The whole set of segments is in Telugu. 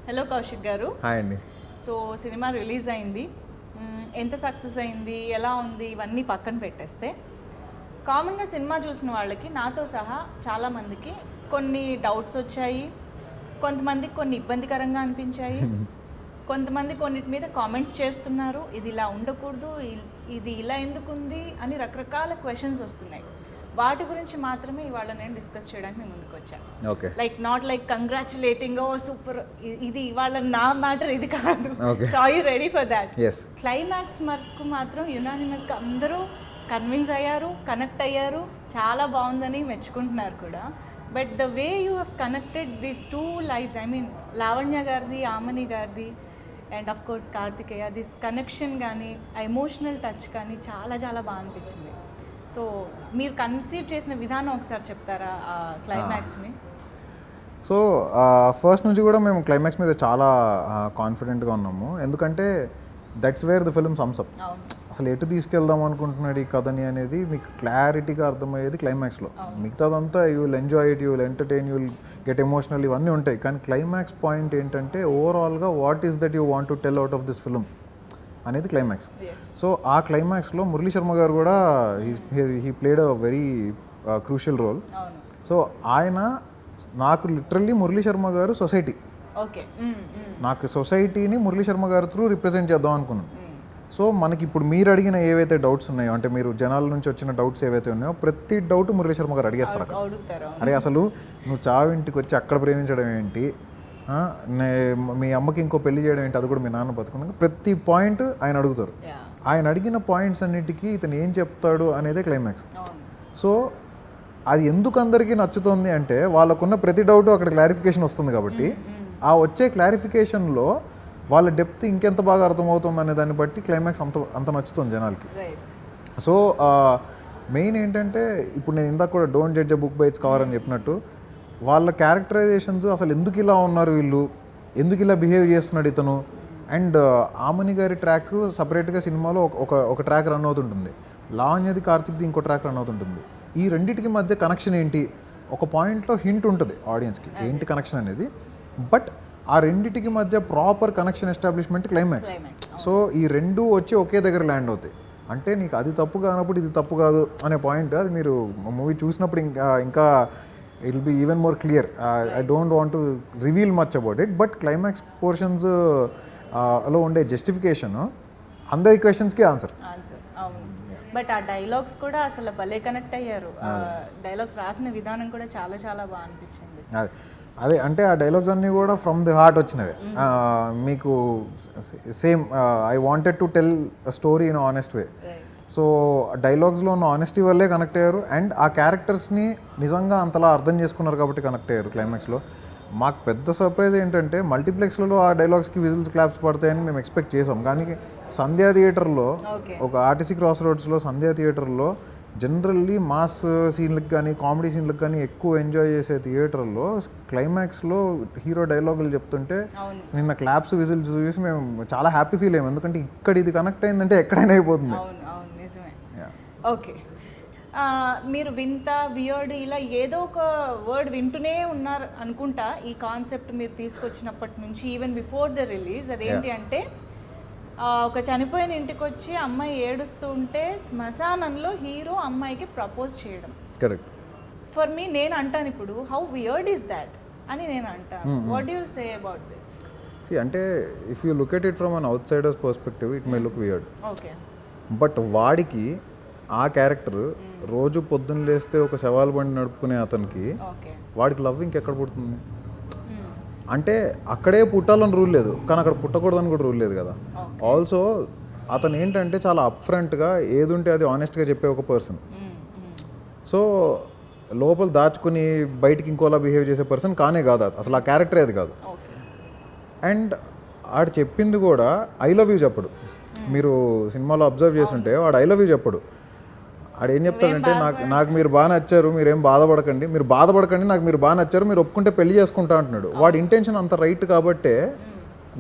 హలో కౌశిక్ గారు. హాయ్ అండి. సో సినిమా రిలీజ్ అయింది, ఎంత సక్సెస్ అయింది, ఎలా ఉంది, ఇవన్నీ పక్కన పెట్టేస్తే కామన్గా సినిమా చూసిన వాళ్ళకి నాతో సహా చాలామందికి కొన్ని డౌట్స్ వచ్చాయి, కొంతమందికి కొన్ని ఇబ్బందికరంగా అనిపించాయి, కొంతమంది కొన్నిటి మీద కామెంట్స్ చేస్తున్నారు, ఇది ఇలా ఉండకూడదు, ఇది ఇలా ఎందుకుంది అని రకరకాల క్వశ్చన్స్ వస్తున్నాయి. వాటి గురించి మాత్రమే ఇవాళ నేను డిస్కస్ చేయడానికి మేము ముందుకు వచ్చాను. Okay. Not like congratulating oh super, ఇది ఇవాళ నా మ్యాటర్ ఇది కాదు. Okay. So are you ready for that? Yes. Climax వరకు మాత్రం యునానిమస్గా అందరూ కన్విన్స్ అయ్యారు, కనెక్ట్ అయ్యారు, చాలా బాగుందని మెచ్చుకుంటున్నారు కూడా. But the way you have connected these two lifes, I mean Lavanya గారిది, ఆమని గారిది, and of course Karthikeya, this connection కానీ ఆ ఎమోషనల్ టచ్ కానీ చాలా చాలా బాగా అనిపించింది. సో మీరు కన్సీవ్ చేసిన విధానం ఒకసారి చెప్తారా ఆ క్లైమాక్స్ని? సో ఫస్ట్ నుంచి కూడా మేము క్లైమాక్స్ మీద చాలా కాన్ఫిడెంట్గా ఉన్నాము, ఎందుకంటే that's where the film sums up. అసలు ఎటు తీసుకెళ్దాం అనుకుంటున్నాడు ఈ కథని అనేది మీకు క్లారిటీగా అర్థమయ్యేది క్లైమాక్స్లో. మిగతాదంతా you will enjoy it, you will entertain, you will get emotional, ఇవన్నీ ఉంటాయి. కానీ క్లైమాక్స్ పాయింట్ ఏంటంటే ఓవరాల్గా what is that you want to tell out of this film అనేది క్లైమాక్స్. సో ఆ క్లైమాక్స్లో మురళీ శర్మ గారు కూడా he played a very crucial role. So ఆయన నాకు లిటరల్లీ మురళీ శర్మ గారు సొసైటీ, నాకు సొసైటీని మురళీ శర్మ గారి త్రూ రిప్రజెంట్ చేద్దాం అనుకున్నాను. సో మనకి ఇప్పుడు మీరు అడిగిన ఏవైతే డౌట్స్ ఉన్నాయో, అంటే మీరు జనాల నుంచి వచ్చిన డౌట్స్ ఏవైతే ఉన్నాయో ప్రతి డౌట్ మురళీ శర్మ గారు అడిగేస్తారు అక్కడ. అరే అసలు నువ్వు చావింటికి వచ్చి అక్కడ ప్రేమించడం ఏంటి, మీ అమ్మకి ఇంకో పెళ్లి చేయడం ఏంటి, అది కూడా మీ నాన్న బతుకున్నాక ప్రతి పాయింట్ ఆయన అడుగుతారు. ఆయన అడిగిన పాయింట్స్ అన్నిటికీ ఇతను ఏం చెప్తాడు అనేదే క్లైమాక్స్. సో అది ఎందుకు అందరికీ నచ్చుతుంది అంటే వాళ్ళకున్న ప్రతి డౌట్ అక్కడ క్లారిఫికేషన్ వస్తుంది కాబట్టి ఆ వచ్చే క్లారిఫికేషన్లో వాళ్ళ డెప్త్ ఇంకెంత బాగా అర్థమవుతుంది అనే దాన్ని బట్టి క్లైమాక్స్ అంత నచ్చుతుంది జనాలకి. సో మెయిన్ ఏంటంటే ఇప్పుడు నేను ఇందాక కూడా don't judge a book by its cover అని చెప్పినట్టు వాళ్ళ క్యారెక్టరైజేషన్స్, అసలు ఎందుకు ఇలా ఉన్నారు వీళ్ళు, ఎందుకు ఇలా బిహేవ్ చేస్తున్నాడు ఇతను, అండ్ ఆమని గారి ట్రాక్ సపరేట్గా సినిమాలో ఒక ట్రాక్ రన్ అవుతుంటుంది, లావణ్యది కార్తిక్ది ఇంకో ట్రాక్ రన్ అవుతుంటుంది. ఈ రెండింటికి మధ్య కనెక్షన్ ఏంటి, ఒక పాయింట్లో హింట్ ఉంటుంది ఆడియన్స్కి ఏంటి కనెక్షన్ అనేది, బట్ ఆ రెండింటికి మధ్య proper connection establishment climax. So ఈ రెండు వచ్చి ఒకే దగ్గర ల్యాండ్ అవుతాయి. అంటే నీకు అది తప్పు కానప్పుడు ఇది తప్పు కాదు అనే పాయింట్ అది మీరు మూవీ చూసినప్పుడు ఇంకా it will be even more clear. I don't want to reveal much about it, but climax portions లో ఉండే జస్టిఫికేషన్ అందరి క్వశ్చన్స్కి ఆన్సర్. బట్ ఆ డైలాగ్స్ కూడా అసలు భలే కనెక్ట్ అయ్యారు. డైలాగ్స్ రాసిన విధానం కూడా చాలా చాలా బాగా అనిపించింది. అదే అంటే ఆ డైలాగ్స్ అన్నీ కూడా ఫ్రమ్ ది హార్ట్ వచ్చినవి. మీకు same I wanted to tell a story in honest way. So డైలాగ్స్లో ఉన్న ఆనెస్టీ వల్లే కనెక్ట్ అయ్యారు, అండ్ ఆ క్యారెక్టర్స్ని నిజంగా అంతలా అర్థం చేసుకున్నారు కాబట్టి కనెక్ట్ అయ్యారు క్లైమాక్స్లో. మాకు పెద్ద సర్ప్రైజ్ ఏంటంటే మల్టీప్లెక్స్లలో ఆ డైలాగ్స్కి విజిల్స్ క్లాప్స్ పడతాయని మేము ఎక్స్పెక్ట్ చేసాం, కానీ సంధ్యా థియేటర్లో, ఒక ఆర్టీసీ క్రాస్ రోడ్స్లో సంధ్యా థియేటర్లో జనరల్లీ మాస్ సీన్లకు కానీ కామెడీ సీన్లకు కానీ ఎక్కువ ఎంజాయ్ చేసే థియేటర్లో క్లైమాక్స్లో హీరో డైలాగులు చెప్తుంటే నిన్న క్లాప్స్ విజిల్స్ చూసి మేము చాలా హ్యాపీ ఫీల్ అయ్యాం, ఎందుకంటే ఇక్కడ ఇది కనెక్ట్ అయిందంటే ఎక్కడైనా అయిపోతుంది. ఓకే, మీరు వింత, వియర్డ్ ఇలా ఏదో ఒక వర్డ్ వింటూనే ఉన్నారు అనుకుంటా ఈ కాన్సెప్ట్ మీరు తీసుకొచ్చినప్పటి నుంచి, ఈవెన్ బిఫోర్ ద రిలీజ్. అదేంటి అంటే ఒక చనిపోయిన ఇంటికి వచ్చి అమ్మాయి ఏడుస్తూ ఉంటే శ్మశానంలో హీరో అమ్మాయికి ప్రపోజ్ చేయడం. కరెక్ట్. ఫర్ మీ నేను అంటాను ఇప్పుడు హౌ వియర్డ్ ఈస్ దాట్ అని నేను అంటాను. What do you say about this? అంటే if you look at it from an outsider's perspective it may look weird. Okay. But వాడికి ఆ క్యారెక్టర్ రోజు పొద్దున్న లేస్తే ఒక శవాల బండి నడుపుకునే అతనికి వాడికి లవ్ ఇంకెక్కడ పుడుతుంది? అంటే అక్కడే పుట్టాలని రూల్ లేదు, కానీ అక్కడ పుట్టకూడదని కూడా రూల్ లేదు కదా. ఆల్సో అతను ఏంటంటే చాలా అప్ఫ్రంట్గా ఏది ఉంటే అది ఆనెస్ట్గా చెప్పే ఒక పర్సన్. సో లోపల దాచుకుని బయటికి ఇంకోలా బిహేవ్ చేసే పర్సన్ కానే కాదు అసలు, ఆ క్యారెక్టరే అది కాదు. అండ్ ఆడు చెప్పింది కూడా ఐ లవ్ యూ చెప్పడు. మీరు సినిమాలో అబ్జర్వ్ చేస్తుంటే వాడు ఐ లవ్ యూ చెప్పడు. ఆడు ఏం చెప్తాడంటే నాకు మీరు బాగా నచ్చారు, మీరేం బాధపడకండి, నాకు మీరు బాగా నచ్చారు, మీరు ఒప్పుకుంటే పెళ్లి చేసుకుంటా అంటున్నాడు. వాడి ఇంటెన్షన్ అంత రైట్ కాబట్టే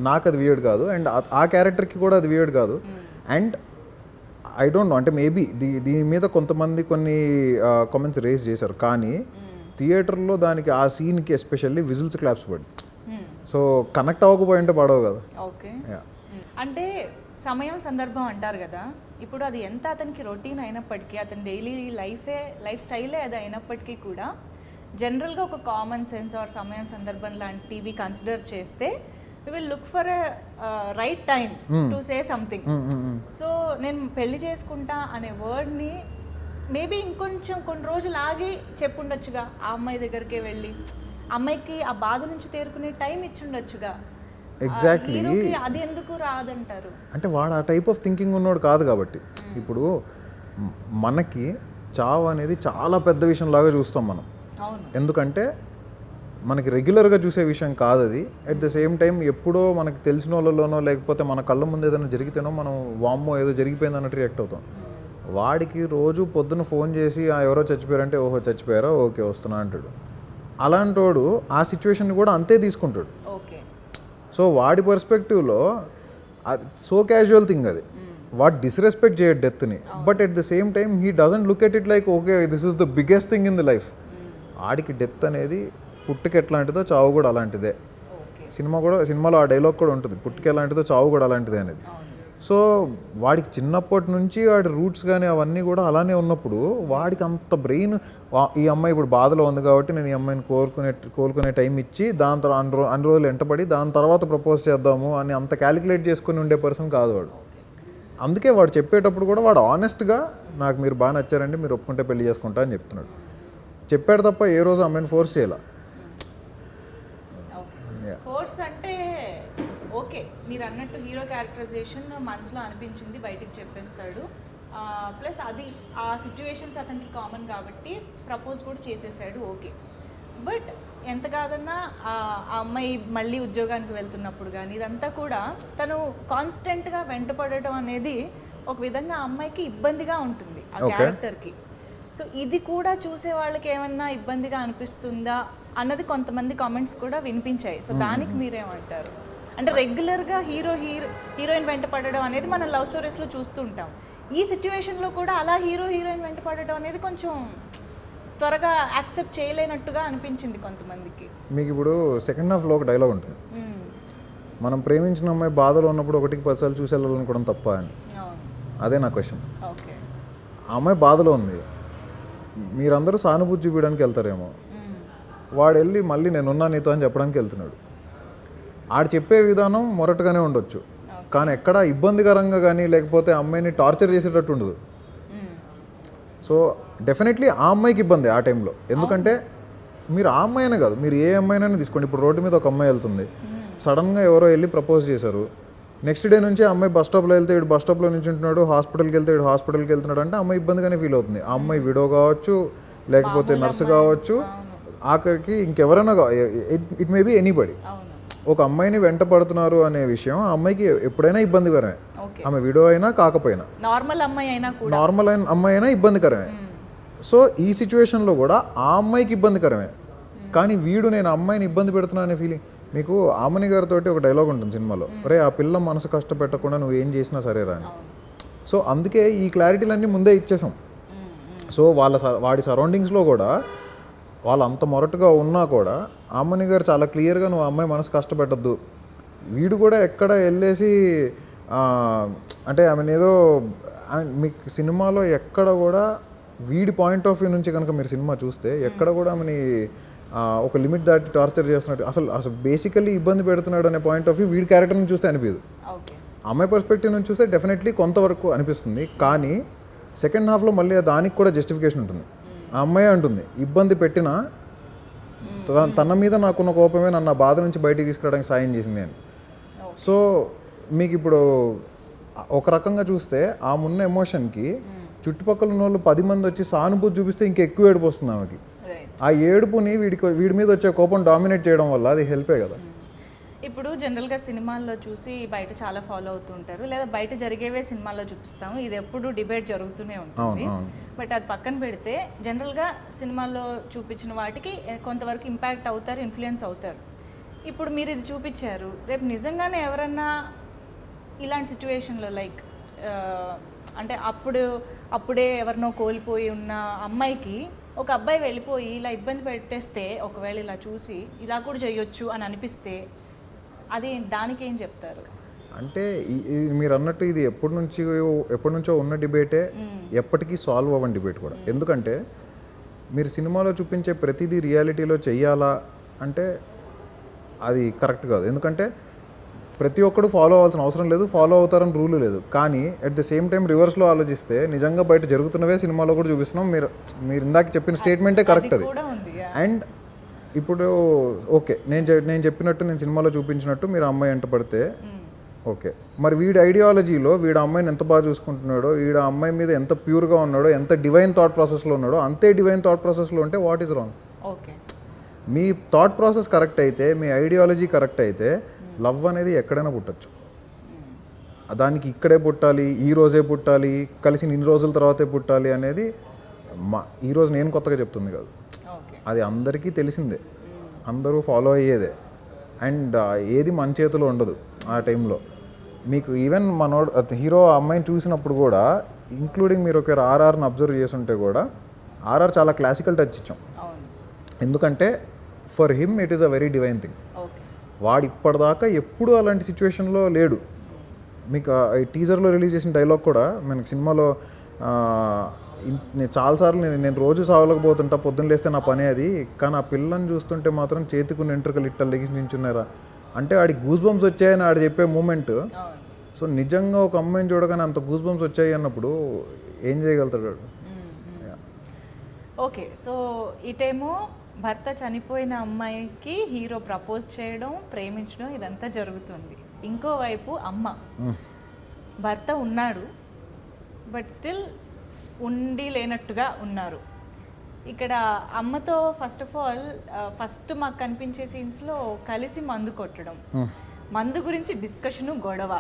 నాకు అది వియర్డ్ కాదు, అండ్ ఆ క్యారెక్టర్కి కూడా అది వియర్డ్ కాదు. అండ్ ఐ డోంట్ నో, అంటే మేబీ దీని మీద కొంతమంది కొన్ని కామెంట్స్ రేస్ చేశారు, కానీ థియేటర్లో దానికి ఆ సీన్కి ఎస్పెషల్లీ విజిల్స్ క్లాప్స్ పడి సో కనెక్ట్ అవ్వకపోయింటే పడవు కదా. ఓకే. అంటే సమయం సందర్భం అంటారు కదా, ఇప్పుడు అది ఎంత అతనికి రొటీన్ అయినప్పటికీ, అతని డైలీ లైఫ్ స్టైలే అది అయినప్పటికీ కూడా జనరల్గా ఒక కామన్ సెన్స్ ఆర్ సమయం సందర్భం లాంటివి కన్సిడర్ చేస్తే we will look for a right time to say something. So నేను పెళ్లి చేసుకుంటా అనే వర్డ్ని మేబీ ఇంకొంచెం కొన్ని రోజులు ఆగి చెప్పుండొచ్చుగా, ఆ అమ్మాయి దగ్గరికే వెళ్ళి అమ్మాయికి ఆ బాధ నుంచి తేరుకునే టైం ఇచ్చుండొచ్చుగా. ఎగ్జాక్ట్లీ. అది ఎందుకు రాదంటారు? అంటే వాడు ఆ టైప్ ఆఫ్ థింకింగ్ ఉన్నోడు కాదు కాబట్టి. ఇప్పుడు మనకి చావు అనేది చాలా పెద్ద విషయం లాగా చూస్తాం మనం. అవును. ఎందుకంటే మనకి రెగ్యులర్గా చూసే విషయం కాదు అది. అట్ ద సేమ్ టైం ఎప్పుడో మనకి తెలిసిన వాళ్ళలోనో లేకపోతే మన కళ్ళ ముందు ఏదైనా జరిగితేనో మనం వామ్మో ఏదో జరిగిపోయింది అన్నట్టు రియాక్ట్ అవుతాం. వాడికి రోజు పొద్దున ఫోన్ చేసి ఎవరో చచ్చిపోయారంటే ఓహో చచ్చిపోయారా ఓకే వస్తున్నా అంటాడు. అలాంటి వాడు ఆ సిచ్యువేషన్ కూడా అంతే తీసుకుంటాడు. ఓకే. సో వాడి పర్స్పెక్టివ్లో అది సో క్యాజువల్ థింగ్ అది. వాడు డిస్రెస్పెక్ట్ చేయడు డెత్ని, but at the same time he doesn't look at it like okay this is the biggest thing in the life. ఆడికి డెత్ అనేది పుట్టుక ఎట్లాంటిదో చావు కూడా అలాంటిదే. సినిమాలో ఆ డైలాగ్ కూడా ఉంటుంది, పుట్టుక ఎలాంటిదో చావు కూడా అలాంటిదే అనేది. సో వాడికి చిన్నప్పటి నుంచి వాడి రూట్స్ కానీ అవన్నీ కూడా అలానే ఉన్నప్పుడు వాడికి అంత బ్రెయిన్, ఈ అమ్మాయి ఇప్పుడు బాధలో ఉంది కాబట్టి నేను ఈ అమ్మాయిని కోలుకునే టైం ఇచ్చి దాని తర్వాత అన్ని రోజులు వెంటబడి దాని తర్వాత ప్రపోజ్ చేద్దాము అని అంత క్యాలిక్యులేట్ చేసుకుని ఉండే పర్సన్ కాదు వాడు. అందుకే వాడు చెప్పేటప్పుడు కూడా వాడు ఆనెస్ట్గా నాకు మీరు బాగా నచ్చారండి, మీరు ఒప్పుకుంటే పెళ్లి చేసుకుంటా అని చెప్తున్నాడు. చెప్పాడు తప్ప ఏ రోజు అమ్మాయిని ఫోర్స్ చేయాల. ఫోర్స్ అంటే ఓకే, మీరు అన్నట్టు హీరో క్యారెక్టరైజేషన్ మనసులో అనిపించింది బయటికి చెప్పేస్తాడు. ప్లస్ అది ఆ సిచ్యువేషన్స్ అతనికి కామన్ కాబట్టి ప్రపోజ్ కూడా చేసేసాడు. ఓకే, బట్ ఎంత కాదన్నా ఆ అమ్మాయి మళ్ళీ ఉద్యోగానికి వెళ్తున్నప్పుడు కానీ ఇదంతా కూడా తను కాన్స్టెంట్గా వెంటపడటం అనేది ఒక విధంగా ఆ అమ్మాయికి ఇబ్బందిగా ఉంటుంది ఆ క్యారెక్టర్కి. సో ఇది కూడా చూసే వాళ్ళకి ఏమన్నా ఇబ్బందిగా అనిపిస్తుందా అన్నది కొంతమంది కామెంట్స్ కూడా వినిపించాయి. సో దానికి మీరేమంటారు? అంటే రెగ్యులర్గా హీరోయిన్ వెంట పడడం అనేది మనం లవ్ స్టోరీస్లో చూస్తూ ఉంటాం. ఈ సిచ్యువేషన్లో కూడా అలా హీరోయిన్ వెంట పడడం అనేది కొంచెం త్వరగా యాక్సెప్ట్ చేయలేనట్టుగా అనిపించింది కొంతమందికి. మీకు ఇప్పుడు సెకండ్ హాఫ్లో ఒక డైలాగ్ ఉంటుంది, మనం ప్రేమించిన అమ్మాయి బాధలో ఉన్నప్పుడు 1-10 సార్లు చూసి వెళ్ళాలనుకోవడం తప్ప అని. అదే నా క్వశ్చన్. ఆ అమ్మాయి బాధలో ఉంది, మీరందరూ సానుభూతి చూపించడానికి వెళ్తారేమో, వాడు వెళ్ళి మళ్ళీ నేనున్నా నీతో అని చెప్పడానికి వెళ్తున్నాడు. ఆడు చెప్పే విధానం మొరటుగానే ఉండొచ్చు, కానీ ఎక్కడ ఇబ్బందికరంగా కానీ లేకపోతే అమ్మాయిని టార్చర్ చేసేటట్టు ఉండదు. సో డెఫినెట్లీ ఆ అమ్మాయికి ఇబ్బంది ఆ టైంలో. ఎందుకంటే మీరు ఆ అమ్మాయినే కాదు, మీరు ఏ అమ్మాయినైనా తీసుకోండి. ఇప్పుడు రోడ్డు మీద ఒక అమ్మాయి వెళ్తుంది, సడన్గా ఎవరో వెళ్ళి ప్రపోజ్ చేశారు. నెక్స్ట్ డే నుంచి అమ్మాయి బస్ స్టాప్లో వెళ్తే ఇటు బస్ స్టాప్లో నుంచి ఉంటున్నాడు, హాస్పిటల్కి వెళ్తే ఇటు హాస్పిటల్కి వెళ్తున్నాడు అంటే అమ్మాయి ఇబ్బందిగానే ఫీల్ అవుతుంది. ఆ అమ్మాయి విడో కావచ్చు, లేకపోతే నర్సు కావచ్చు, ఆఖరికి ఇంకెవరైనా, ఇట్ మే బి ఎనీబడి. ఒక అమ్మాయిని వెంట పడుతున్నారు అనే విషయం ఆ అమ్మాయికి ఎప్పుడైనా ఇబ్బందికరమే. ఆమె విడో అయినా కాకపోయినా, నార్మల్ అమ్మాయి అయినా ఇబ్బందికరమే. సో ఈ సిచ్యువేషన్లో కూడా ఆ అమ్మాయికి ఇబ్బందికరమే, కానీ వీడు నేను అమ్మాయిని ఇబ్బంది పెడుతున్నా అనే ఫీలింగ్. మీకు ఆమని గారితో ఒక డైలాగ్ ఉంటుంది సినిమాలో, రే ఆ పిల్ల మనసు కష్టపెట్టకుండా నువ్వు ఏం చేసినా సరేరా అని. సో అందుకే ఈ క్లారిటీలన్నీ ముందే ఇచ్చేసాం. సో వాడి సరౌండింగ్స్లో కూడా వాళ్ళు అంత మొరటుగా ఉన్నా కూడా ఆమని గారు చాలా క్లియర్గా నువ్వు అమ్మాయి మనసు కష్టపెట్టద్దు. వీడు కూడా ఎక్కడ వెళ్ళేసి అంటే ఆమె ఏదో మీకు సినిమాలో ఎక్కడ కూడా వీడి పాయింట్ ఆఫ్ వ్యూ నుంచి కనుక మీరు సినిమా చూస్తే ఎక్కడ కూడా ఆమెని ఒక లిమిట్ దాటి టార్చర్ చేస్తున్నట్టు అసలు బేసికల్లీ ఇబ్బంది పెడుతున్నాడు అనే పాయింట్ ఆఫ్ వ్యూ వీడి క్యారెక్టర్ నుంచి చూస్తే అనిపించదు. అమ్మాయి పర్స్పెక్టివ్ నుంచి చూస్తే డెఫినెట్లీ కొంతవరకు అనిపిస్తుంది, కానీ సెకండ్ హాఫ్లో మళ్ళీ దానికి కూడా జస్టిఫికేషన్ ఉంటుంది. ఆ అమ్మాయి అంటుంది ఇబ్బంది పెట్టినా తన మీద నాకున్న కోపమే నన్ను ఆ బాధ నుంచి బయటికి తీసుకురావడానికి సాయం చేసింది అని. సో మీకు ఇప్పుడు ఒక రకంగా చూస్తే ఆ ఉన్న ఎమోషన్కి చుట్టుపక్కల ఉన్న వాళ్ళు 10 మంది వచ్చి సానుభూతి చూపిస్తే ఇంకెక్కువ ఏడుపు వస్తుంది ఆమెకి. ఆ ఏడుపుని వీడి మీద వచ్చే కోపం డామినేట్ చేయడం వల్ల అది హెల్పే కదా. ఇప్పుడు జనరల్గా సినిమాల్లో చూసి బయట చాలా ఫాలో అవుతూ ఉంటారు, లేదా బయట జరిగేవే సినిమాల్లో చూపిస్తాము. ఇది ఎప్పుడు డిబేట్ జరుగుతూనే ఉంటుంది. బట్ అది పక్కన పెడితే జనరల్గా సినిమాల్లో చూపించిన వాటికి కొంతవరకు ఇంపాక్ట్ అవుతారు, ఇన్ఫ్లుయెన్స్ అవుతారు. ఇప్పుడు మీరు ఇది చూపించారు, రేపు నిజంగానే ఎవరన్నా ఇలాంటి సిచ్యువేషన్లో లైక్ అంటే అప్పుడే ఎవరినో కోల్పోయి ఉన్న అమ్మాయికి ఒక అబ్బాయి వెళ్ళిపోయి ఇలా ఇబ్బంది పెట్టేస్తే, ఒకవేళ ఇలా చూసి ఇలా కూడా చేయొచ్చు అని అనిపిస్తే అది దానికి ఏం చెప్తారు? అంటే మీరు అన్నట్టు ఇది ఎప్పటి నుంచో ఉన్న డిబేటే, ఎప్పటికీ సాల్వ్ అవ్వని డిబేట్ కూడా. ఎందుకంటే మీరు సినిమాలో చూపించే ప్రతిదీ రియాలిటీలో చెయ్యాలా అంటే అది కరెక్ట్ కాదు. ఎందుకంటే ప్రతి ఒక్కడు ఫాలో అవ్వాల్సిన అవసరం లేదు, ఫాలో అవుతారని రూల్ లేదు. కానీ అట్ ద సేమ్ టైం రివర్స్లో ఆలోచిస్తే నిజంగా బయట జరుగుతున్నవే సినిమాలో కూడా చూపిస్తున్నాం. మీరు ఇందాక చెప్పిన స్టేట్మెంటే కరెక్ట్ అది. అండ్ ఇప్పుడు ఓకే, నేను చెప్పినట్టు, నేను సినిమాలో చూపించినట్టు మీరు అమ్మాయి ఎంట పడితే ఓకే, మరి వీడి ఐడియాలజీలో వీడు అమ్మాయిని ఎంత బాగా చూసుకుంటున్నాడో, వీడు అమ్మాయి మీద ఎంత ప్యూర్గా ఉన్నాడో, ఎంత డివైన్ థాట్ ప్రాసెస్లో ఉన్నాడో, అంతే డివైన్ థాట్ ప్రాసెస్లో ఉంటే what is wrong? Okay, me thought process correct అయితే, మీ ఐడియాలజీ కరెక్ట్ అయితే లవ్ అనేది ఎక్కడైనా పుట్టచ్చు. దానికి ఇక్కడే పుట్టాలి, ఈ రోజే పుట్టాలి, కలిసి ఇన్ని రోజుల తర్వాతే పుట్టాలి అనేది ఈరోజు నేను కొత్తగా చెప్తుంది కాదు. అది అందరికీ తెలిసిందే, అందరూ ఫాలో అయ్యేదే. అండ్ ఏది మన చేతిలో ఉండదు ఆ టైంలో. మీకు ఈవెన్ హీరో అమ్మాయిని చూసినప్పుడు కూడా, ఇంక్లూడింగ్ మీరు ఒక ఆర్ఆర్ని అబ్జర్వ్ చేస్తుంటే కూడా, ఆర్ఆర్ చాలా క్లాసికల్ టచ్ ఇచ్చాం. ఎందుకంటే for him it is a very divine thing. వాడు ఇప్పటిదాకా ఎప్పుడూ అలాంటి సిచ్యువేషన్లో లేడు. మీకు ఈ టీజర్లో రిలీజ్ చేసిన డైలాగ్ కూడా మనకి సినిమాలో నేను చాలాసార్లు నేను రోజు సావలేకపోతుంటా, పొద్దున్న లేస్తే నా పనే అది, కానీ ఆ పిల్లని చూస్తుంటే మాత్రం చేతికున్న ఎంట్రుకలు ఇట్ట లెగిసి నించున్నారా అంటే ఆడికి గూస్ బంప్స్ వచ్చాయని ఆడు చెప్పే మూమెంట్. సో నిజంగా ఒక అమ్మాయిని చూడగానే అంత గూస్ బంప్స్ వచ్చాయి అన్నప్పుడు ఏం చేయగలుగుతాడు? ఓకే, సో ఇటేమో భర్త చనిపోయిన అమ్మాయికి హీరో ప్రపోజ్ చేయడం, ప్రేమించడం ఇదంతా జరుగుతుంది. ఇంకోవైపు అమ్మ, భర్త ఉన్నాడు బట్ స్టిల్ ఉండి లేనట్టుగా ఉన్నారు. ఇక్కడ అమ్మతో ఫస్ట్ ఆఫ్ ఆల్ మాకు కనిపించే సీన్స్లో కలిసి మందు కొట్టడం, మందు గురించి డిస్కషను, గొడవ.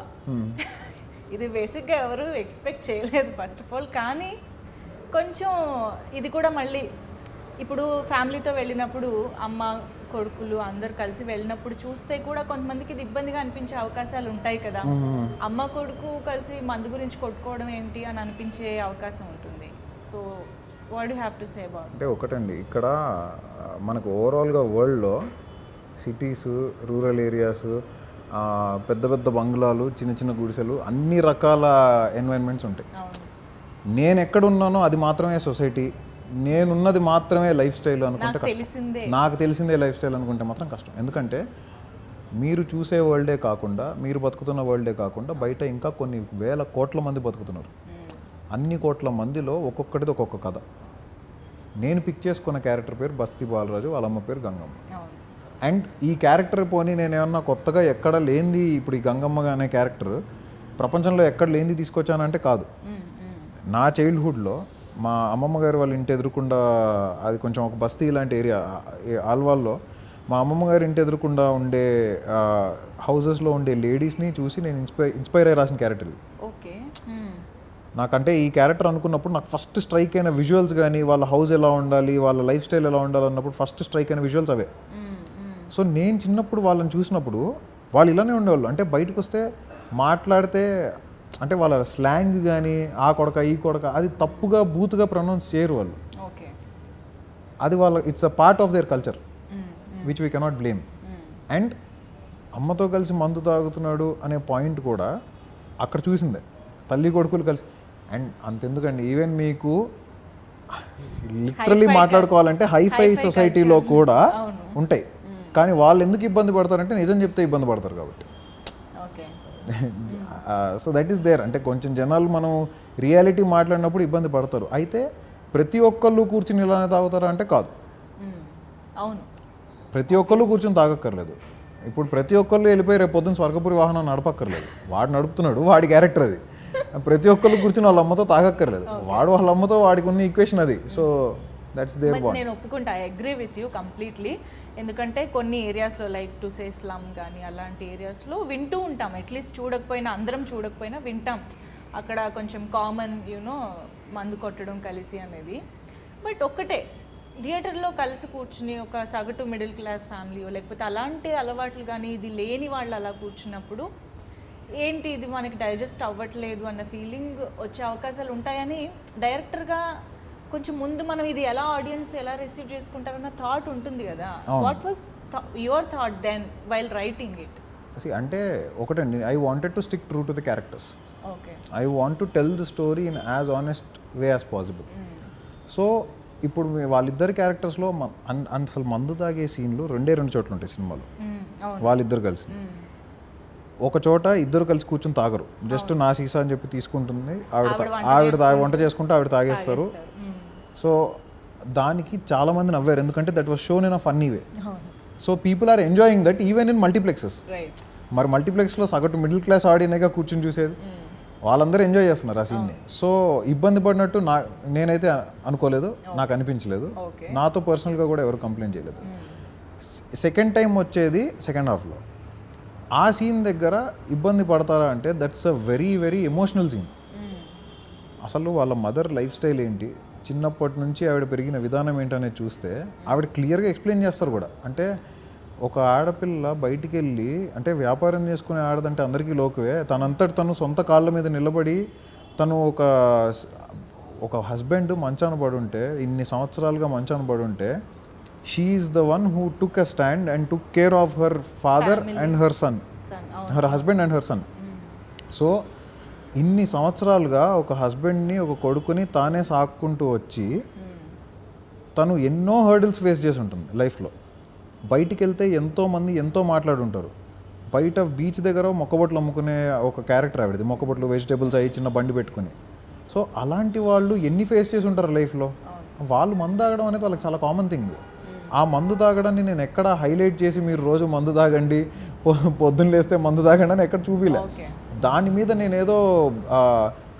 ఇది బేసిక్గా ఎవరు ఎక్స్పెక్ట్ చేయలేదు ఫస్ట్ ఆఫ్ ఆల్. కానీ కొంచెం ఇది కూడా మళ్ళీ ఇప్పుడు ఫ్యామిలీతో వెళ్ళినప్పుడు అమ్మ కొడుకులు అందరు కలిసి వెళ్ళినప్పుడు చూస్తే కూడా కొంతమందికి ఇది ఇబ్బందిగా అనిపించే అవకాశాలు ఉంటాయి కదా. అమ్మ కొడుకు కలిసి మందు గురించి కొట్టుకోవడం ఏంటి అని అనిపించే అవకాశం ఉంటుంది. So what you have to say about? అంటే ఒకటండి, ఇక్కడ మనకు ఓవరాల్గా వరల్డ్లో సిటీస్, రూరల్ ఏరియాస్, పెద్ద పెద్ద బంగ్లాలు, చిన్న చిన్న గుడిసెలు, అన్ని రకాల ఎన్వైరన్మెంట్స్ ఉంటాయి. నేను ఎక్కడున్నానో అది మాత్రమే సొసైటీ, నేనున్నది మాత్రమే లైఫ్ స్టైల్ అనుకుంటే కష్టం. నాకు తెలిసిందే లైఫ్ స్టైల్ అనుకుంటే మాత్రం కష్టం. ఎందుకంటే మీరు చూసే వరల్డే కాకుండా, మీరు బతుకుతున్న వరల్డే కాకుండా బయట ఇంకా కొన్ని వేల కోట్ల మంది బతుకుతున్నారు. అన్ని కోట్ల మందిలో ఒక్కొక్కటిది ఒక్కొక్క కథ. నేను పిక్ చేసుకున్న క్యారెక్టర్ పేరు బస్తీ బాలరాజు, వాళ్ళ అమ్మ పేరు గంగమ్మ. అండ్ ఈ క్యారెక్టర్ పోనీ నేను ఏమన్నా కొత్తగా ఎక్కడ లేనిది, ఇప్పుడు ఈ గంగమ్మ అనే క్యారెక్టర్ ప్రపంచంలో ఎక్కడ లేనిది తీసుకొచ్చానంటే కాదు. నా చైల్డ్హుడ్లో మా అమ్మమ్మ గారు వాళ్ళ ఇంటి ఎదురుకుండా, అది కొంచెం ఒక బస్తీ లాంటి ఏరియా ఆల్వాల్లో, మా అమ్మమ్మ గారి ఇంటి ఎదురుకుండా ఉండే హౌజెస్లో ఉండే లేడీస్ని చూసి నేను ఇన్స్పైర్ అయ్యి రాసిన క్యారెక్టర్ ఇది. ఓకే, నాకంటే ఈ క్యారెక్టర్ అనుకున్నప్పుడు నాకు ఫస్ట్ స్ట్రైక్ అయిన విజువల్స్ కానీ, వాళ్ళ హౌస్ ఎలా ఉండాలి, వాళ్ళ లైఫ్ స్టైల్ ఎలా ఉండాలి అన్నప్పుడు ఫస్ట్ స్ట్రైక్ అయిన విజువల్స్ అవే. సో నేను చిన్నప్పుడు వాళ్ళని చూసినప్పుడు వాళ్ళు ఇలానే ఉండేవాళ్ళు. అంటే బయటకు వస్తే మాట్లాడితే అంటే వాళ్ళ స్లాంగ్ కానీ, ఆ కొడక ఈ కొడక, అది తప్పుగా బూతుగా ప్రొనౌన్స్ చేయరు వాళ్ళు. అది వాళ్ళ it's a part of their culture which we cannot blame. And అమ్మతో కలిసి మందు తాగుతున్నాడు అనే పాయింట్ కూడా అక్కడ చూసిందే, తల్లి కొడుకులు కలిసి. అండ్ అంతెందుకండి, ఈవెన్ మీకు లిటరల్లీ మాట్లాడుకోవాలంటే హైఫై సొసైటీలో కూడా ఉంటాయి. కానీ వాళ్ళు ఎందుకు ఇబ్బంది పడతారంటే నిజం చెప్తే ఇబ్బంది పడతారు కాబట్టి. So that is there. అంటే కొంచెం జనాలు మనం రియాలిటీ మాట్లాడినప్పుడు ఇబ్బంది పడతారు. అయితే ప్రతి ఒక్కళ్ళు కూర్చుని ఇలానే తాగుతారా అంటే కాదు. అవును, ప్రతి ఒక్కళ్ళు కూర్చొని తాగక్కర్లేదు. ఇప్పుడు ప్రతి ఒక్కళ్ళు వెళ్ళిపోయి రేపు పొద్దున్న స్వర్గపురి వాహనం నడపక్కర్లేదు. వాడు నడుపుతున్నాడు, వాడి క్యారెక్టర్ అది. ప్రతి ఒక్కళ్ళు కూర్చుని వాళ్ళ అమ్మతో తాగక్కర్లేదు. వాడు వాళ్ళ అమ్మతో వాడికి ఉన్న ఈక్వేషన్ అది. So that's their point. నేను ఒప్పుకుంటా, I agree with you completely. ఎందుకంటే కొన్ని ఏరియాస్లో లైక్ టు సే స్లమ్ కానీ అలాంటి ఏరియాస్లో వింటూ ఉంటాం. అట్లీస్ట్ చూడకపోయినా, అందరం చూడకపోయినా వింటాం. అక్కడ కొంచెం కామన్ యూనో మందు కొట్టడం కలిసి అనేది. బట్ ఒక్కటే, థియేటర్లో కలిసి కూర్చుని ఒక సగటు మిడిల్ క్లాస్ ఫ్యామిలీ లేకపోతే అలాంటి అలవాట్లు కానీ ఇది లేని వాళ్ళు అలా కూర్చున్నప్పుడు ఏంటి ఇది మనకి డైజెస్ట్ అవ్వట్లేదు అన్న ఫీలింగ్ వచ్చే అవకాశాలు ఉంటాయని డైరెక్టర్గా కొంచెం ముందు మనం ఇది ఎలా ఆడియన్స్ ఎలా రిసీవ్ చేసుకుంటారన్న థాట్ ఉంటుంది కదా. What was your thought then while writing it? అంటే ఒకటండి, I wanted to stick true to the characters. Okay. I want to tell the story in as honest way as possible. So ఇప్పుడు వాళ్ళిద్దరి క్యారెక్టర్స్లో అసలు మందు తాగే సీన్లు రెండు చోట్ల ఉంటాయి సినిమాలో. వాళ్ళిద్దరు కలిసి ఒక చోట ఇద్దరు కలిసి కూర్చొని తాగరు, జస్ట్ నా సీసా అని చెప్పి తీసుకుంటుంది ఆవిడ వంట చేసుకుంటే ఆవిడ తాగేస్తారు. సో దానికి చాలామంది నవ్వారు, ఎందుకంటే that was shown in a funny way. So people are enjoying that even in multiplexes. మరి మల్టీప్లెక్స్లో సగటు మిడిల్ క్లాస్ ఆడియన్గా కూర్చొని చూసేది, వాళ్ళందరూ ఎంజాయ్ చేస్తున్నారు ఆ సీన్ని. సో ఇబ్బంది పడినట్టు నేనైతే అనుకోలేదు, నాకు అనిపించలేదు. నాతో పర్సనల్గా కూడా ఎవరు కంప్లైంట్ చేయలేదు. సెకండ్ టైం వచ్చేది సెకండ్ హాఫ్లో. ఆ సీన్ దగ్గర ఇబ్బంది పడతారా అంటే that's a very very emotional scene. అసలు వాళ్ళ మదర్ లైఫ్ స్టైల్ ఏంటి, చిన్నప్పటి నుంచి ఆవిడ పెరిగిన విధానం ఏంటనేది చూస్తే ఆవిడ క్లియర్గా ఎక్స్ప్లెయిన్ చేస్తారు కూడా. అంటే ఒక ఆడపిల్ల బయటికి వెళ్ళి, అంటే వ్యాపారం చేసుకునే ఆడదంటే అందరికీ లోకువే, తనంతటి తను సొంత కాళ్ళ మీద నిలబడి తను ఒక హస్బెండ్ మంచాన పడుంటే, ఇన్ని సంవత్సరాలుగా మంచాన పడుంటే, she is the one who took a stand and took care of her father and her son, her husband and her son. So ఇన్ని సంవత్సరాలుగా ఒక హస్బెండ్ని, ఒక కొడుకుని తానే సాక్కుంటూ వచ్చి తను ఎన్నో హర్డిల్స్ ఫేస్ చేసి ఉంటుంది లైఫ్లో. బయటికి వెళ్తే ఎంతోమంది ఎంతో మాట్లాడుంటారు. బయట బీచ్ దగ్గర మొక్కబొట్లు అమ్ముకునే ఒక క్యారెక్టర్ ఆవిడది, మొక్కబొట్లు వెజిటేబుల్స్ అవి చిన్న బండి పెట్టుకుని. సో అలాంటి వాళ్ళు ఎన్ని ఫేస్ చేసి ఉంటారు లైఫ్లో. వాళ్ళు మందు తాగడం అనేది వాళ్ళకి చాలా కామన్ థింగ్. ఆ మందు తాగడాన్ని నేను ఎక్కడ హైలైట్ చేసి మీరు రోజు మందు తాగండి, పొద్దున్న లేస్తే మందు తాగండి అని ఎక్కడ చూపిలే. దాని మీద నేను ఏదో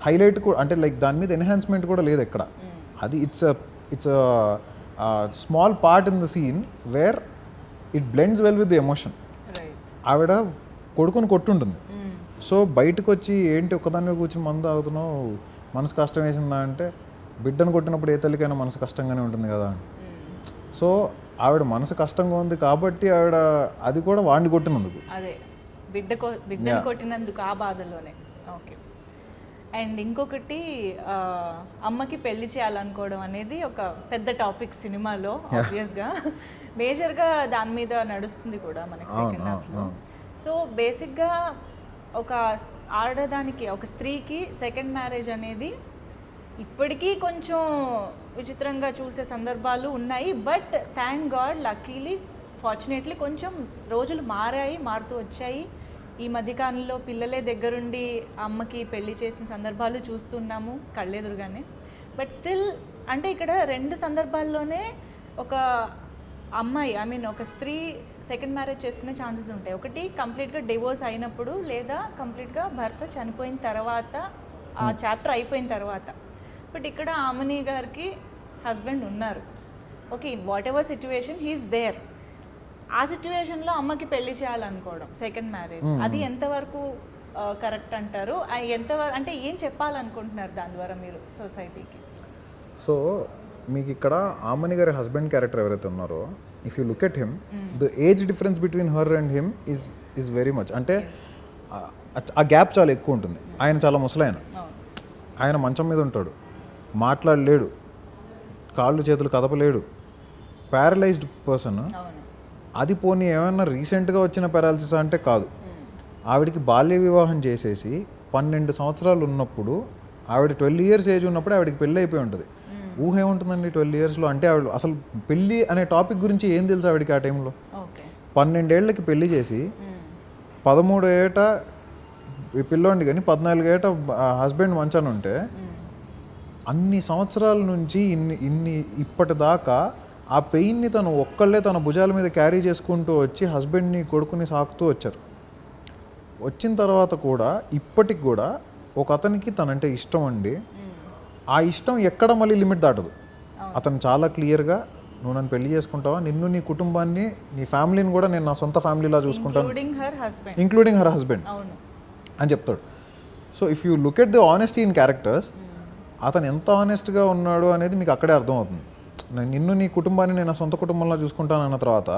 హైలైట్ కూడా, అంటే లైక్ దాని మీద ఎన్హాన్స్మెంట్ కూడా లేదు ఎక్కడ. అది it's small part in the scene where it blends well with the emotion. ఆవిడ కొడుకుని కొట్టుంటుంది. సో బయటకు వచ్చి ఏంటి ఒక్కదాన్ని కూర్చొని మందు తాగుతున్నావు, మనసు కష్టం వేసిందా అంటే, బిడ్డను కొట్టినప్పుడు ఏ తల్లికైనా మనసు కష్టంగానే ఉంటుంది కదా. సో ఆవిడ మనసు కష్టంగా ఉంది కాబట్టి ఆవిడ అది కూడా వాడిని కొట్టినందుకు, అదే బిడ్డను కొట్టినందుకు ఆ బాధలోనే. ఓకే. అండ్ ఇంకొకటి, అమ్మకి పెళ్లి చేయాలనుకోవడం అనేది ఒక పెద్ద టాపిక్ సినిమాలో. ఆబ్వియస్గా మేజర్గా దాని మీద నడుస్తుంది కూడా మనకి సెకండ్ హాఫ్లో. సో బేసిక్గా ఒక ఆడదానికి, ఒక స్త్రీకి సెకండ్ మ్యారేజ్ అనేది ఇప్పటికీ కొంచెం విచిత్రంగా చూసే సందర్భాలు ఉన్నాయి. But thank God, luckily, fortunately కొంచెం రోజులు మారుతూ వచ్చాయి. ఈ మధ్యకాలంలో పిల్లలే దగ్గరుండి అమ్మకి పెళ్లి చేసిన సందర్భాలు చూస్తున్నాము కళ్ళెదురుగానే. బట్ స్టిల్ అంటే ఇక్కడ రెండు సందర్భాల్లోనే ఒక అమ్మాయి, ఒక స్త్రీ సెకండ్ మ్యారేజ్ చేసుకునే ఛాన్సెస్ ఉంటాయి. ఒకటి కంప్లీట్గా డివోర్స్ అయినప్పుడు, లేదా కంప్లీట్గా భర్త చనిపోయిన తర్వాత, ఆ చాప్టర్ అయిపోయిన తర్వాత. బట్ ఇక్కడ ఆమని గారికి హస్బెండ్ ఉన్నారు. Okay, whatever situation he is there. ఆ సిచ్యువేషన్లో అమ్మకి పెళ్లి చేయాలనుకోవడం సెకండ్ మ్యారేజ్, అది ఎంతవరకు కరెక్ట్ అంటారు? ఎంతవరకు అంటే ఏం చెప్పాలనుకుంటున్నారు దాని ద్వారా మీరు సొసైటీకి? సో మీకు ఇక్కడ ఆమని గారి హస్బెండ్ క్యారెక్టర్ ఎవరైతే ఉన్నారో, if you look at him, the age difference between her and him is very much. అంటే ఆ గ్యాప్ చాలా ఎక్కువ ఉంటుంది. ఆయన చాలా ముసలాయన, ఆయన మంచం మీద ఉంటాడు, మాట్లాడలేడు, కాళ్ళు చేతులు కదపలేడు, ప్యారలైజ్డ్ పర్సన్. అది పోనీ ఏమైనా రీసెంట్గా వచ్చిన పారాలసిస్ అంటే కాదు. ఆవిడకి బాల్య వివాహం చేసేసి 12 సంవత్సరాలు ఉన్నప్పుడు, ఆవిడ 12 years ఏజ్ ఉన్నప్పుడు ఆవిడకి పెళ్ళి అయిపోయి ఉంటుంది. ఊహ ఏముంటుందండి 12 yearsలో? అంటే ఆవిడ అసలు పెళ్ళి అనే టాపిక్ గురించి ఏం తెలుసు ఆవిడకి ఆ టైంలో? 12 ఏళ్ళకి పెళ్లి చేసి 13 ఏట పిల్లోండి కానీ 14 ఏట హస్బెండ్ మంచాన ఉంటే, అన్ని సంవత్సరాల నుంచి ఇప్పటిదాకా ఆ పెయిన్ని తను ఒక్కళ్ళే తన భుజాల మీద క్యారీ చేసుకుంటూ వచ్చి హస్బెండ్ని, కొడుకుని సాకుతూ వచ్చారు. వచ్చిన తర్వాత కూడా ఇప్పటికి కూడా ఒక అతనికి తనంటే ఇష్టం అండి. ఆ ఇష్టం ఎక్కడ మళ్ళీ లిమిట్ దాటదు. అతను చాలా క్లియర్గా, నువ్వు నన్ను పెళ్లి చేసుకుంటావా, నిన్ను, నీ కుటుంబాన్ని, నీ ఫ్యామిలీని కూడా నేను నా సొంత ఫ్యామిలీలా చూసుకుంటాను, ఇంక్లూడింగ్ హర్ హస్బెండ్ అని చెప్తాడు. So if you look at the honesty in characters, అతను ఎంత ఆనెస్ట్గా ఉన్నాడు అనేది మీకు అక్కడే అర్థమవుతుంది. నిన్ను, నీ కుటుంబాన్ని నేను నా సొంత కుటుంబంలో చూసుకుంటాను అన్న తర్వాత,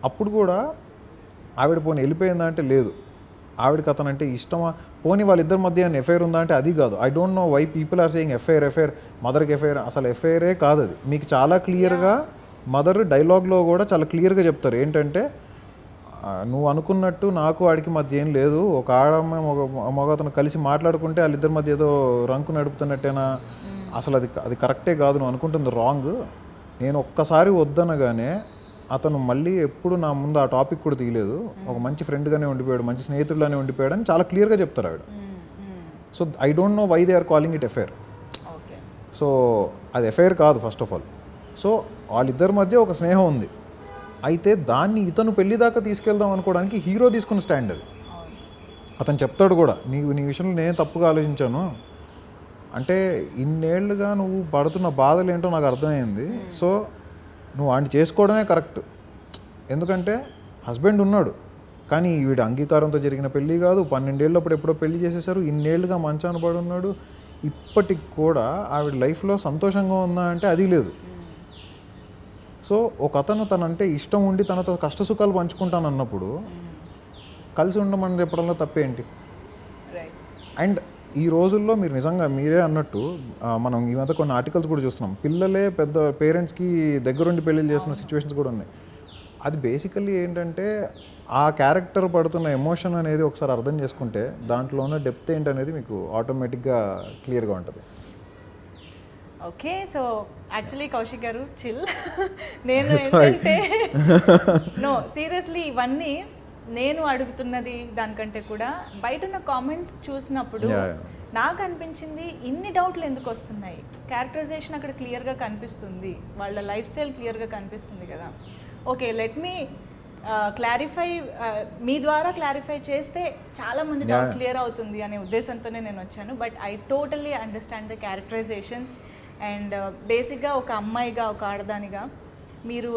అప్పుడు కూడా ఆవిడ పోనీ వెళ్ళిపోయిందా అంటే లేదు. ఆవిడకి అతను అంటే ఇష్టమా, పోనీ వాళ్ళిద్దరి మధ్య ఎఫ్ఐఆర్ ఉందా అంటే అది కాదు. I don't know why people are saying FIR, మదర్కి ఎఫ్ఐఆర్. అసలు ఎఫ్ఐఆరే కాదు అది. మీకు చాలా క్లియర్గా మదర్ డైలాగ్లో కూడా చాలా క్లియర్గా చెప్తారు ఏంటంటే, నువ్వు అనుకున్నట్టు నాకు వాడికి మధ్య ఏం లేదు, ఒక ఆడమ్మాయి మగతను కలిసి మాట్లాడుకుంటే వాళ్ళిద్దరి మధ్య ఏదో రంకు నడుపుతున్నట్టేనా, అసలు అది కరెక్టే కాదు, నువ్వు అనుకుంటుంది రాంగ్. నేను ఒక్కసారి వద్దనగానే అతను మళ్ళీ ఎప్పుడు నా ముందు ఆ టాపిక్ కూడా తీయలేదు, ఒక మంచి ఫ్రెండ్గానే ఉండిపోయాడు, మంచి స్నేహితుడిగానే ఉండిపోయాడు అని చాలా క్లియర్గా చెప్తారు ఆవిడ. So I don't know why they are calling it affair. So అది ఎఫైర్ కాదు ఫస్ట్ ఆఫ్ ఆల్. సో వాళ్ళిద్దరి మధ్య ఒక స్నేహం ఉంది, అయితే దాన్ని ఇతను పెళ్లి దాకా తీసుకెళ్దాం అనుకోవడానికి హీరో తీసుకున్న స్టాండ్ అది. అతను చెప్తాడు కూడా, నీ విషయంలో నేను తప్పుగా ఆలోచించాను, అంటే ఇన్నేళ్లుగా నువ్వు పడుతున్న బాధలు ఏంటో నాకు అర్థమైంది, సో నువ్వు వాడిని చేసుకోవడమే కరెక్ట్. ఎందుకంటే హస్బెండ్ ఉన్నాడు, కానీ వీడి అంగీకారంతో జరిగిన పెళ్ళి కాదు, 12 ఏళ్ళప్పుడు ఎప్పుడో పెళ్లి చేసేసారు, ఇన్నేళ్లుగా మంచాన పడి ఉన్నాడు, ఇప్పటికి కూడా ఆవిడ లైఫ్లో సంతోషంగా ఉందా అంటే అది లేదు. సో ఒక అతను తనంటే ఇష్టం ఉండి తనతో కష్టసుఖాలు పంచుకుంటాను అన్నప్పుడు కలిసి ఉండమని చెప్పడంలో తప్పేంటి? అండ్ ఈ రోజుల్లో మీరు నిజంగా మీరే అన్నట్టు మనం ఈ మధ్య కొన్ని ఆర్టికల్స్ కూడా చూస్తున్నాం, పిల్లలే పెద్ద పేరెంట్స్కి దగ్గరుండి పెళ్ళిళ్ళు చేస్తున్న సిచ్యువేషన్స్ కూడా ఉన్నాయి. అది బేసికల్లీ ఏంటంటే ఆ క్యారెక్టర్ పడుతున్న ఎమోషన్ అనేది ఒకసారి అర్థం చేసుకుంటే దాంట్లో ఉన్న డెప్త్ ఏంటనేది మీకు ఆటోమేటిక్గా క్లియర్గా ఉంటుంది. ఓకే, సో యాక్చువల్లీ కౌశిక్ గారు చిల్. నేను ఏంటంటే నో సీరియస్లీ ఇవన్నీ నేను అడుగుతున్నది దానికంటే కూడా బయట ఉన్న కామెంట్స్ చూసినప్పుడు నాకు అనిపించింది ఇన్ని డౌట్లు ఎందుకు వస్తున్నాయి. క్యారెక్టరైజేషన్ అక్కడ క్లియర్గా కనిపిస్తుంది, వాళ్ళ లైఫ్ స్టైల్ క్లియర్గా కనిపిస్తుంది కదా. ఓకే, లెట్ మీ క్లారిఫై, మీ ద్వారా క్లారిఫై చేస్తే చాలా మంది డౌట్ క్లియర్ అవుతుంది అనే ఉద్దేశంతోనే నేను వచ్చాను. But I totally understand the characterisations. And బేసిక్గా ఒక అమ్మాయిగా, ఒక ఆడదానిగా మీరు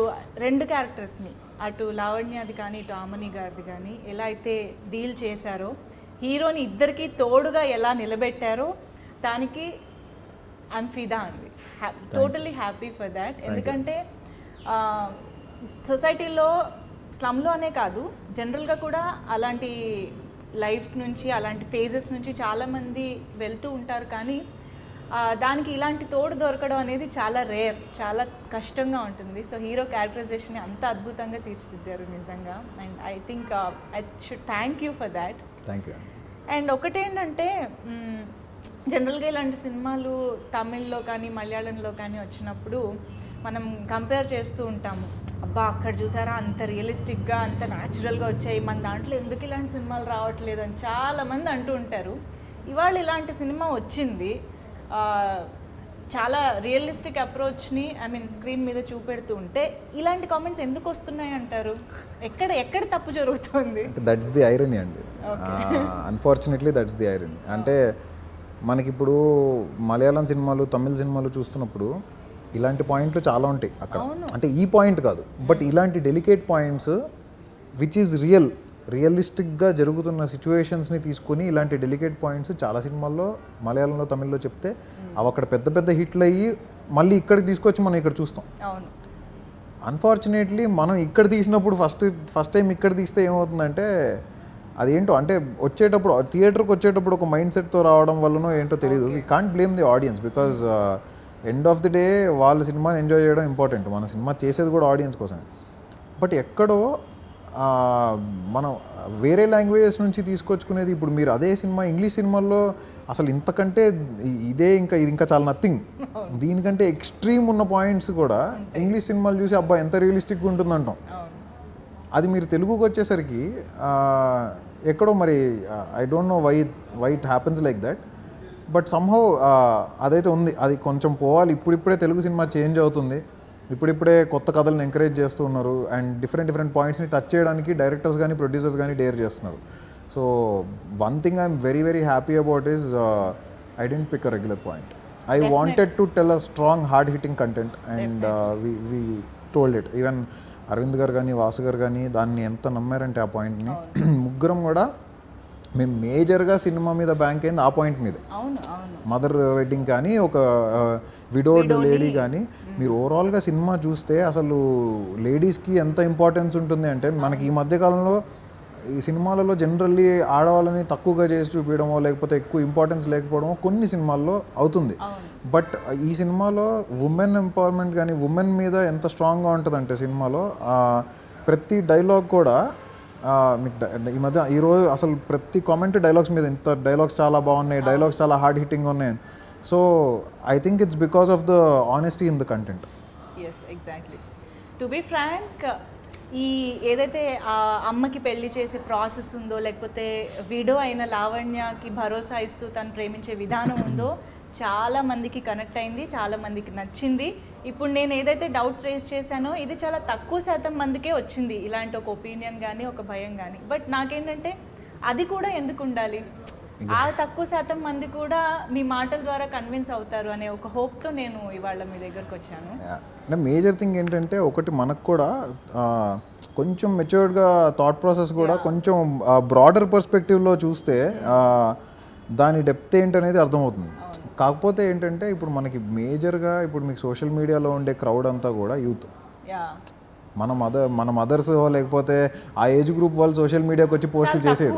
2 క్యారెక్టర్స్ని, అటు లావణ్యది కానీ ఇటు ఆమని గారిది కానీ ఎలా అయితే డీల్ చేశారో, హీరోని ఇద్దరికి తోడుగా ఎలా నిలబెట్టారో, దానికి ఐమ్ ఫిదా అండి. Totally happy for that. ఎందుకంటే సొసైటీలో స్లమ్లో అనే కాదు, జనరల్గా కూడా అలాంటి లైఫ్స్ నుంచి, అలాంటి ఫేజెస్ నుంచి చాలామంది వెళ్తూ ఉంటారు, కానీ దానికి ఇలాంటి తోడు దొరకడం అనేది చాలా రేర్, చాలా కష్టంగా ఉంటుంది. సో హీరో క్యారెక్టరైజేషన్ అంత అద్భుతంగా తీర్చిదిద్దారు నిజంగా. And I think I should thank you for that. Thank you. And ఒకటేంటంటే జనరల్గా ఇలాంటి సినిమాలు తమిళ్లో కానీ మలయాళంలో కానీ వచ్చినప్పుడు మనం కంపేర్ చేస్తూ ఉంటాము, అబ్బా అక్కడ చూసారా అంత రియలిస్టిక్గా అంత న్యాచురల్గా వచ్చాయి, మన దాంట్లో ఎందుకు ఇలాంటి సినిమాలు రావట్లేదు అని చాలామంది అంటూ ఉంటారు. ఇవాళ ఇలాంటి సినిమా వచ్చింది, చాలా రియలిస్టిక్ అప్రోచ్ని స్క్రీన్ మీద చూపెడుతూ ఉంటే ఇలాంటి కామెంట్స్ ఎందుకు వస్తున్నాయి అంటారు? ఎక్కడ తప్పు జరుగుతుంది? దట్స్ ది ఐరనీ అండి, అన్ఫార్చునేట్లీ దట్స్ ది ఐరనీ. అంటే మనకిప్పుడు మలయాళం సినిమాలు, తమిళ సినిమాలు చూస్తున్నప్పుడు ఇలాంటి పాయింట్లు చాలా ఉంటాయి అక్కడ. అంటే ఈ పాయింట్ కాదు, బట్ ఇలాంటి డెలికేట్ పాయింట్స్ విచ్ ఈజ్ రియలిస్టిక్గా జరుగుతున్న సిచ్యువేషన్స్ని తీసుకొని ఇలాంటి డెలికేట్ పాయింట్స్ చాలా సినిమాల్లో మలయాళంలో, తమిళ్లో చెప్తే అవి అక్కడ పెద్ద పెద్ద హిట్లు అయ్యి మళ్ళీ ఇక్కడికి తీసుకొచ్చి మనం ఇక్కడ చూస్తాం. అన్ఫార్చునేట్లీ మనం ఇక్కడ తీసినప్పుడు ఫస్ట్ టైం ఇక్కడ తీస్తే ఏమవుతుందంటే అదేంటో, అంటే వచ్చేటప్పుడు థియేటర్కి వచ్చేటప్పుడు ఒక మైండ్ సెట్తో రావడం వల్లనో ఏంటో తెలియదు. We can't blame the audience, because end of the day వాళ్ళ సినిమాని ఎంజాయ్ చేయడం ఇంపార్టెంట్, మన సినిమా చేసేది కూడా ఆడియన్స్ కోసమే. బట్ ఎక్కడో మనం వేరే లాంగ్వేజెస్ నుంచి తీసుకొచ్చుకునేది, ఇప్పుడు మీరు అదే సినిమా ఇంగ్లీష్ సినిమాల్లో అసలు ఇంతకంటే ఇది ఇంకా చాలా నథింగ్, దీనికంటే ఎక్స్ట్రీమ్ ఉన్న పాయింట్స్ కూడా ఇంగ్లీష్ సినిమాలు చూసి అబ్బా ఎంత రియలిస్టిక్గా ఉంటుందంటాం. అది మీరు తెలుగుకి వచ్చేసరికి ఎక్కడో మరి I don't know why it happens like that, but somehow అదైతే ఉంది, అది కొంచెం పోవాలి. ఇప్పుడిప్పుడే తెలుగు సినిమా చేంజ్ అవుతుంది, ఇప్పుడిప్పుడే కొత్త కథలను ఎంకరేజ్ చేస్తూ ఉన్నారు, అండ్ డిఫరెంట్ పాయింట్స్ని టచ్ చేయడానికి డైరెక్టర్స్ కానీ ప్రొడ్యూసర్స్ కానీ డేర్ చేస్తున్నారు. So one thing I'm very happy about is I didn't pick a regular point. I wanted to tell a strong hard hitting content and we told it. Even Aravind garu కానీ వాసు గారు కానీ దాన్ని ఎంత నమ్మారంటే ఆ పాయింట్ని, ముగ్గురం కూడా మేము మేజర్గా సినిమా మీద బ్యాంక్ అయింది ఆ పాయింట్ మీద. మదర్ వెడ్డింగ్ కానీ, ఒక విడోడ్ లేడీ కానీ, మీరు ఓవరాల్గా సినిమా చూస్తే అసలు లేడీస్కి ఎంత ఇంపార్టెన్స్ ఉంటుంది అంటే, మనకి ఈ మధ్యకాలంలో ఈ సినిమాలలో జనరల్లీ ఆడవాళ్ళని తక్కువగా చేసి చూపించడమో లేకపోతే ఎక్కువ ఇంపార్టెన్స్ లేకపోవడమో కొన్ని సినిమాల్లో అవుతుంది. బట్ ఈ సినిమాలో ఉమెన్ ఎంపవర్మెంట్ కానీ, ఉమెన్ మీద ఎంత స్ట్రాంగ్గా ఉంటుందంటే సినిమాలో ప్రతి డైలాగ్ కూడా ఈ మధ్య ఈరోజు అసలు ప్రతి కామెంట్ డైలాగ్స్ మీద ఇంత డైలాగ్స్ చాలా బాగున్నాయి, డైలాగ్స్ చాలా హార్డ్ హిట్టింగ్ ఉన్నాయి. So I think it's because of the honesty in the content. Yes exactly. To be frank, ఈ ఏదైతే ఆ అమ్మకి పెళ్లి చేసే ప్రాసెస్ ఉందో, లేకపోతే విడో అయిన లావణ్యకి భరోసా ఇస్తూ తను ప్రేమించే విధానం ఉందో చాలా మందికి కనెక్ట్ అయింది, చాలా మందికి నచ్చింది. ఇప్పుడు నేను ఏదైతే డౌట్స్ రేస్ చేశానో ఇది చాలా తక్కువ శాతం మందికే వచ్చింది, ఇలాంటి ఒక ఒపీనియన్ కానీ ఒక భయం కానీ. బట్ నాకేంటంటే అది కూడా ఎందుకు ఉండాలి, ఆ తక్కువ శాతం మంది కూడా మీ మాటల ద్వారా కన్విన్స్ అవుతారు అనే ఒక హోప్తో నేను ఇవాళ మీ దగ్గరకు వచ్చాను. అంటే మేజర్ థింగ్ ఏంటంటే ఒకటి మనకు కూడా కొంచెం మెచ్యూర్డ్గా థాట్ ప్రాసెస్ కూడా కొంచెం బ్రాడర్ పర్స్పెక్టివ్లో చూస్తే దాని డెప్త్ ఏంటనేది అర్థమవుతుంది. కాకపోతే ఏంటంటే ఇప్పుడు మనకి మేజర్గా ఇప్పుడు మీకు సోషల్ మీడియాలో ఉండే క్రౌడ్ అంతా కూడా యూత్. మన మదర్స్ లేకపోతే ఆ ఏజ్ గ్రూప్ వాళ్ళు సోషల్ మీడియాకి వచ్చి పోస్టులు చేసేది.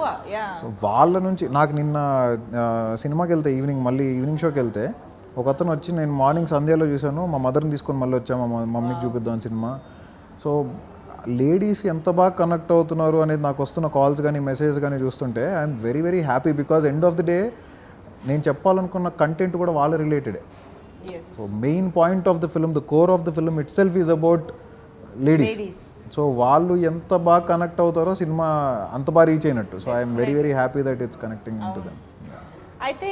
సో వాళ్ళ నుంచి నాకు నిన్న సినిమాకి వెళ్తే ఈవినింగ్ షోకి వెళ్తే ఒక అతను వచ్చి, నేను మార్నింగ్ సంధ్యాలో చూశాను, మా మదర్ని తీసుకొని మళ్ళీ వచ్చాము, మా మమ్మీకి చూపిద్దాం సినిమా. సో లేడీస్ ఎంత బాగా కనెక్ట్ అవుతున్నారు అనేది నాకు వస్తున్న కాల్స్ కానీ మెసేజ్ కానీ చూస్తుంటే I'm very very happy. Because end of the day నేను చెప్పాలనుకున్న కంటెంట్ కూడా వాళ్ళ రిలేటెడే. So main point of the film, the core of the film itself is about ladies. So వాళ్ళు ఎంత బాగా కనెక్ట్ అవుతారో సినిమా అంత బాగా రీచ్ అయినట్టు. So I'm very very happy that it's connecting to them. అయితే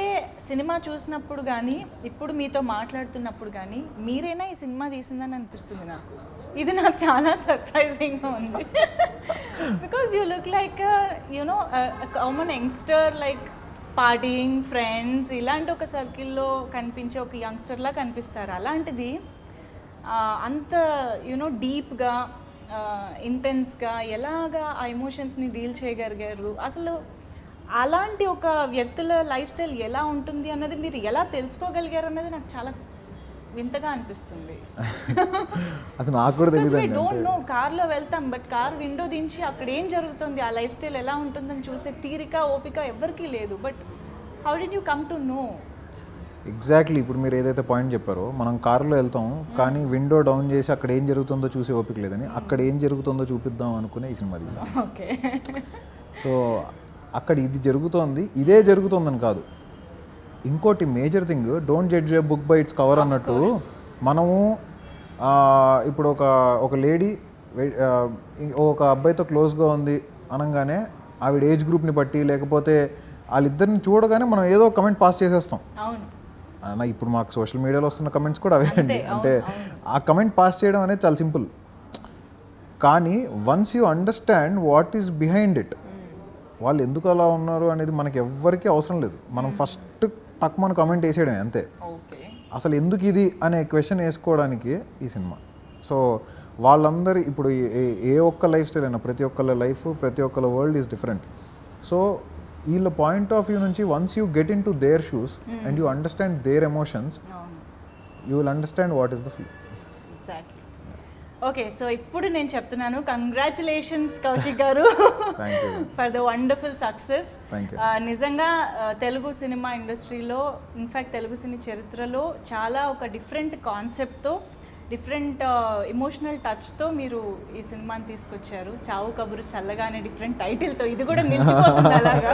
సినిమా చూసినప్పుడు కానీ ఇప్పుడు మీతో మాట్లాడుతున్నప్పుడు కానీ మీరేనా ఈ సినిమా తీసిందని అనిపిస్తుంది నాకు. ఇది నాకు చాలా సర్ప్రైజింగ్గా ఉంది. Because you look like you know common youngster, like partying friends ఇలాంటి ఒక సర్కిల్లో కనిపించే ఒక యంగ్స్టర్లా కనిపిస్తారు. అలాంటిది అంత యునో డీప్గా ఇంటెన్స్గా ఎలాగా ఆ ఎమోషన్స్ని డీల్ చేయగలిగారు, అసలు అలాంటి ఒక వ్యక్తుల లైఫ్ స్టైల్ ఎలా ఉంటుంది అన్నది మీరు ఎలా తెలుసుకోగలిగారు అన్నది నాకు చాలా వింతగా అనిపిస్తుంది. అది నాకు కూడా తెలియదు. ఐ డోంట్ నో, కార్లో వెళ్తాం బట్ కార్ విండో దించి అక్కడ ఏం జరుగుతుంది, ఆ లైఫ్ స్టైల్ ఎలా ఉంటుందని చూసే తీరిక ఓపిక ఎవరికీ లేదు. But how did you come to know? Exactly ఇప్పుడు మీరు ఏదైతే పాయింట్ చెప్పారో, మనం కారులో వెళ్తాం కానీ విండో డౌన్ చేసి అక్కడ ఏం జరుగుతుందో చూసే ఓపిక లేదని అక్కడ ఏం జరుగుతుందో చూపిద్దాం అనుకునే ఈ సినిమా తీసాం. ఓకే. సో అక్కడ ఇది జరుగుతోంది, ఇదే జరుగుతుందని కాదు. ఇంకోటి major thing, don't judge A book by its cover అన్నట్టు, మనము ఇప్పుడు ఒక లేడీ ఒక అబ్బాయితో క్లోజ్గా ఉంది అనగానే ఆవిడ ఏజ్ గ్రూప్ని బట్టి లేకపోతే వాళ్ళిద్దరిని చూడగానే మనం ఏదో కమెంట్ పాస్ చేసేస్తాం. ఇప్పుడు మాకు సోషల్ మీడియాలో వస్తున్న కమెంట్స్ కూడా అవే అండి. అంటే ఆ కమెంట్ పాస్ చేయడం అనేది చాలా సింపుల్. కానీ once you understand what is behind it, వాళ్ళు ఎందుకు అలా ఉన్నారు అనేది మనకి ఎవ్వరికీ అవసరం లేదు. మనం ఫస్ట్ మన కమెంట్ వేసేయడం అంతే. అసలు ఎందుకు ఇది అనే క్వశ్చన్ వేసుకోవడానికి ఈ సినిమా. సో వాళ్ళందరి ఇప్పుడు ఏ ఒక్క లైఫ్ స్టైల్ అయినా ప్రతి ఒక్కళ్ళ లైఫ్ ప్రతి ఒక్కళ్ళ వరల్డ్ ఈజ్ డిఫరెంట్. సో వీళ్ళ పాయింట్ ఆఫ్ వ్యూ నుంచి once you get in to their shoes and you understand their emotions, you will understand what is the feel. Exactly. Okay, so ఇప్పుడు నేను చెప్తున్నాను, కంగ్రాచులేషన్స్ కౌశిక్ గారు ఫర్ ద వండర్ఫుల్ సక్సెస్. నిజంగా తెలుగు సినిమా ఇండస్ట్రీలో, ఇన్ఫ్యాక్ట్ తెలుగు సినీ చరిత్రలో చాలా ఒక డిఫరెంట్ కాన్సెప్ట్తో, డిఫరెంట్ ఎమోషనల్ టచ్తో మీరు ఈ సినిమాని తీసుకొచ్చారు. చావు కబురు చల్లగా అనే డిఫరెంట్ టైటిల్తో, ఇది కూడా నిలిచిపోతుంది అలాగా.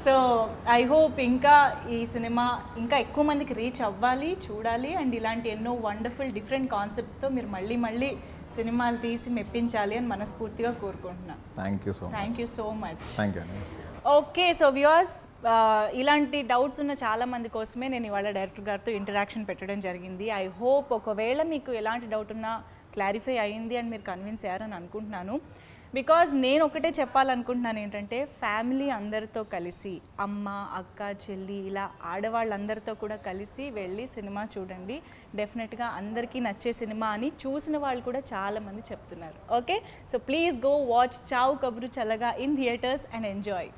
సో ఐ హోప్ ఇంకా ఈ సినిమా ఇంకా ఎక్కువ మందికి రీచ్ అవ్వాలి, చూడాలి, అండ్ ఇలాంటి ఎన్నో వండర్ఫుల్ డిఫరెంట్ కాన్సెప్ట్స్తో మీరు మళ్ళీ సినిమాలు తీసి మెప్పించాలి అని మనస్ఫూర్తిగా కోరుకుంటున్నాను. Thank you so much. Okay, so viewers, ఇలాంటి డౌట్స్ ఉన్న చాలా మంది కోసమే నేను ఇవాళ డైరెక్టర్ గారితో ఇంటరాక్షన్ పెట్టడం జరిగింది. ఐ హోప్ ఒకవేళ మీకు ఎలాంటి డౌట్ ఉన్నా క్లారిఫై అయ్యింది అని మీరు కన్విన్స్ అయ్యారని అనుకుంటున్నాను. బికాజ్ నేను ఒకటే చెప్పాలనుకుంటున్నాను ఏంటంటే, ఫ్యామిలీ అందరితో కలిసి, అమ్మ అక్క చెల్లి ఇలా ఆడవాళ్ళందరితో కూడా కలిసి వెళ్ళి సినిమా చూడండి. డెఫినెట్గా అందరికీ నచ్చే సినిమా అని చూసిన వాళ్ళు కూడా చాలామంది చెప్తున్నారు. Okay, so please go watch చావు కబురు చల్లగా in theatres and enjoy.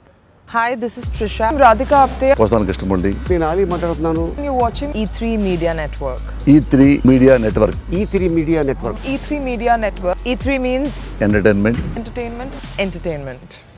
Hi, this is Trisha. I'm Radhika Apte. Vasan Krishnamurthy. నేను ఆలీ మాట్లాడుతున్నాను. You're watching E3 Media Network. E3 Media Network. E3 Media Network. E3 Media Network. E3 means Entertainment. entertainment.